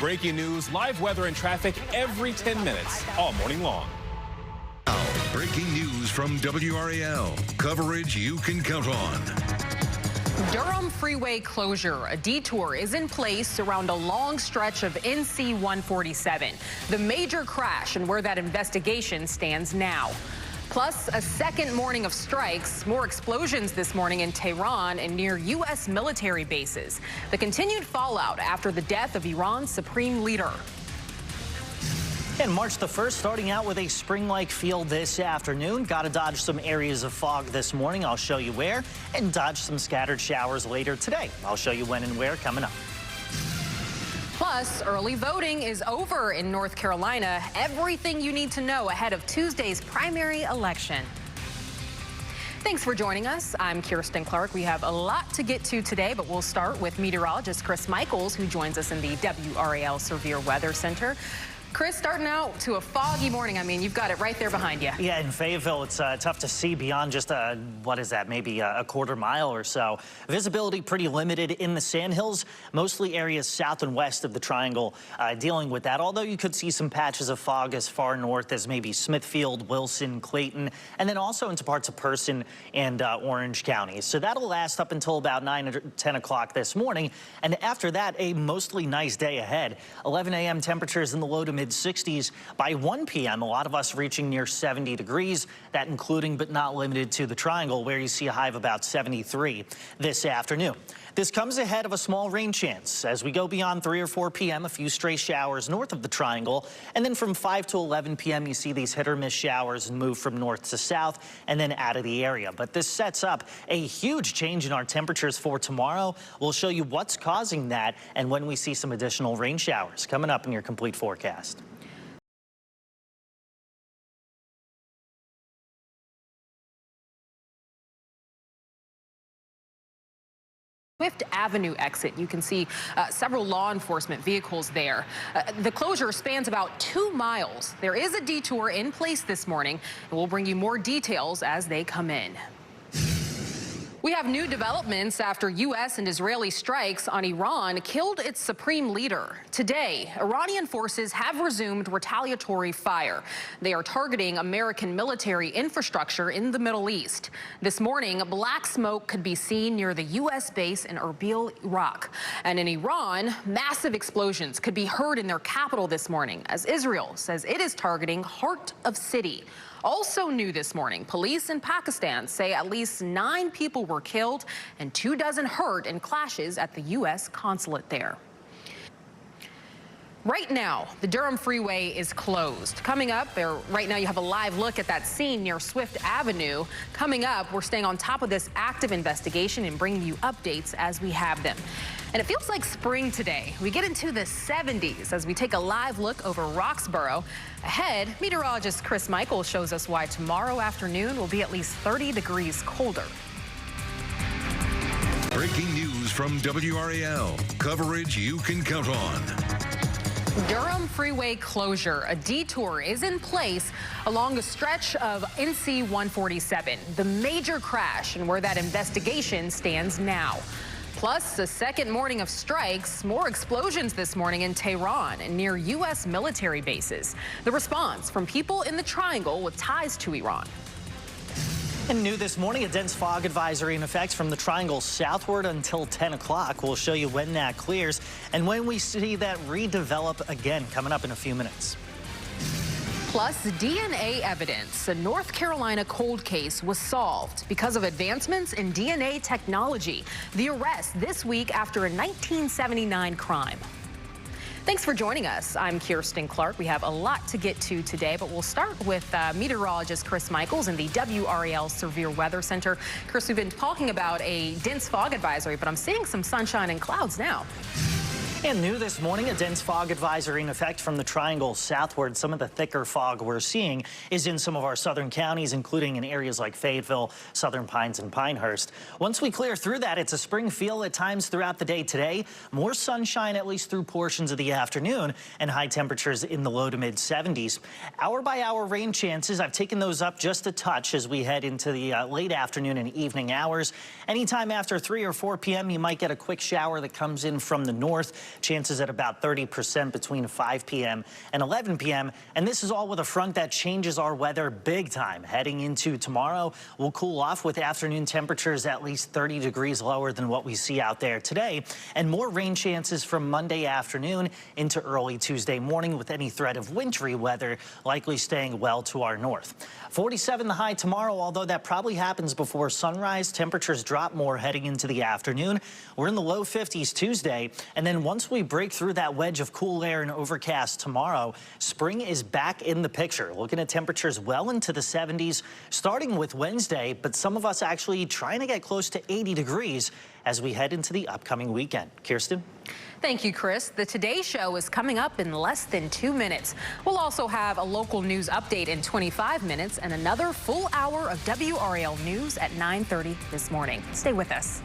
breaking news, live weather and traffic every 10 minutes, all morning long. Now, breaking news from WRAL. Coverage you can count on. Durham freeway closure. A detour is in place around a long stretch of NC 147. The major crash and where that investigation stands now. Plus, a second morning of strikes, more explosions this morning in Tehran and near U.S. military bases. The continued fallout after the death of Iran's supreme leader. And March the 1st, starting out with a spring-like feel this afternoon. Got to dodge some areas of fog this morning. I'll show you where. And dodge some scattered showers later today. I'll show you when and where coming up. Plus, early voting is over in North Carolina. Everything you need to know ahead of Tuesday's primary election. Thanks for joining us. I'm Kistyn Clark. We have a lot to get to today, but we'll start with meteorologist Chris Michaels, who joins us in the WRAL Severe Weather Center. Chris, starting out to a foggy morning. I mean, you've got it right there behind you. Yeah, in Fayetteville, it's tough to see beyond just what is that, maybe a quarter mile or so. Visibility pretty limited in the Sandhills, mostly areas south and west of the Triangle dealing with that, although you could see some patches of fog as far north as maybe Smithfield, Wilson, Clayton, and then also into parts of Person and Orange counties. So that'll last up until about 9 or 10 o'clock this morning, and after that, a mostly nice day ahead. 11 a.m. temperatures in the low to mid-60s. By 1 p.m., a lot of us reaching near 70 degrees, that including but not limited to the Triangle, where you see a high of about 73 this afternoon. This comes ahead of a small rain chance. As we go beyond 3 or 4 p.m., a few stray showers north of the Triangle, and then from 5 to 11 p.m., you see these hit-or-miss showers and move from north to south and then out of the area. But this sets up a huge change in our temperatures for tomorrow. We'll show you what's causing that and when we see some additional rain showers coming up in your complete forecast. Swift Avenue exit. You can see several law enforcement vehicles there. The closure spans about 2 miles. There is a detour in place this morning, and we'll bring you more details as they come in. We have new developments after U.S. and Israeli strikes on Iran killed its supreme leader. Today, Iranian forces have resumed retaliatory fire. They are targeting American military infrastructure in the Middle East. This morning, black smoke could be seen near the U.S. base in Erbil, Iraq. And in Iran, massive explosions could be heard in their capital this morning, as Israel says it is targeting heart of city. Also new this morning, police in Pakistan say at least 9 people were killed and 24 hurt in clashes at the U.S. consulate there. Right now, the Durham freeway is closed. Coming up, right now you have a live look at that scene near Swift Avenue. Coming up, we're staying on top of this active investigation and bringing you updates as we have them. And it feels like spring today. We get into the 70s as we take a live look over Roxborough. Ahead, meteorologist Chris Michaels shows us why tomorrow afternoon will be at least 30 degrees colder. Breaking news from WRAL. Coverage you can count on. Durham freeway closure. A detour is in place along a stretch of NC 147. The major crash and where that investigation stands now. Plus, a second morning of strikes, more explosions this morning in Tehran and near U.S. military bases. The response from people in the Triangle with ties to Iran. And new this morning, a dense fog advisory in effect from the Triangle southward until 10 o'clock. We'll show you when that clears and when we see that redevelop again coming up in a few minutes. Plus, DNA evidence. A North Carolina cold case was solved because of advancements in DNA technology. The arrest this week after a 1979 crime. Thanks for joining us. I'm Kistyn Clark. We have a lot to get to today, but we'll start with meteorologist Chris Michaels in the WRAL Severe Weather Center. Chris, we've been talking about a dense fog advisory, but I'm seeing some sunshine and clouds now. And new this morning, a dense fog advisory in effect from the Triangle southward. Some of the thicker fog we're seeing is in some of our southern counties, including in areas like Fayetteville, Southern Pines, and Pinehurst. Once we clear through that, it's a spring feel at times throughout the day today. More sunshine at least through portions of the afternoon, and high temperatures in the low to mid 70s. Hour-by-hour rain chances, I've taken those up just a touch as we head into the late afternoon and evening hours. Anytime after 3 or 4 p.m., you might get a quick shower that comes in from the north. chances at about 30% between 5 p.m. and 11 p.m. And this is all with a front that changes our weather big time. Heading into tomorrow, we'll cool off with afternoon temperatures at least 30 degrees lower than what we see out there today, and more rain chances from Monday afternoon into early Tuesday morning, with any threat of wintry weather likely staying well to our north. 47 the high tomorrow, although that probably happens before sunrise. Temperatures drop more heading into the afternoon. We're in the low 50s Tuesday, and then once we break through that wedge of cool air and overcast tomorrow, spring is back in the picture. Looking at temperatures well into the 70s, starting with Wednesday, but some of us actually trying to get close to 80 degrees as we head into the upcoming weekend. Kirsten? Thank you, Chris. The Today Show is coming up in less than 2 minutes. We'll also have a local news update in 25 minutes and another full hour of WRAL News at 9:30 this morning. Stay with us.